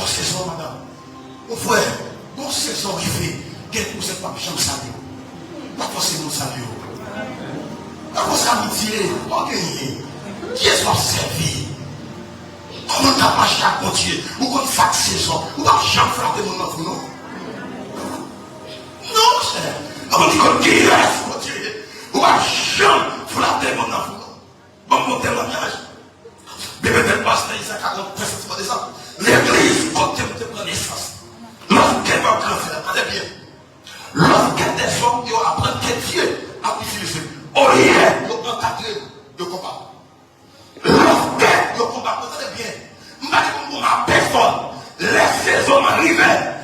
saison, madame. Mon frère, bon saison qui fait, quel coup c'est pas chambre salut. Pas forcément salut. Pas forcément amitié, pas gagner. Qui est-ce qu'on servi? Comment t'as marché à continuer? Ou qu'on fasse saison? Ou pas jamais frapper mon enfant, non? Non, cher. Avant qu'on dise, continuer. Ou pas jamais flatter mon enfant. Bon, mon témoignage. Bébé de pasteur Isaac a confessé par exemple. L'église, quand tu te prends naissance. Lorsqu'elle va faire, attendez bien. Lorsqu'il des hommes qui apprennent que Dieu a utilisé. Au lieu de encadrer le combat. Lorsque le combat, attendez bien. Je ne dis pas que ma personne, les saisons arrivent.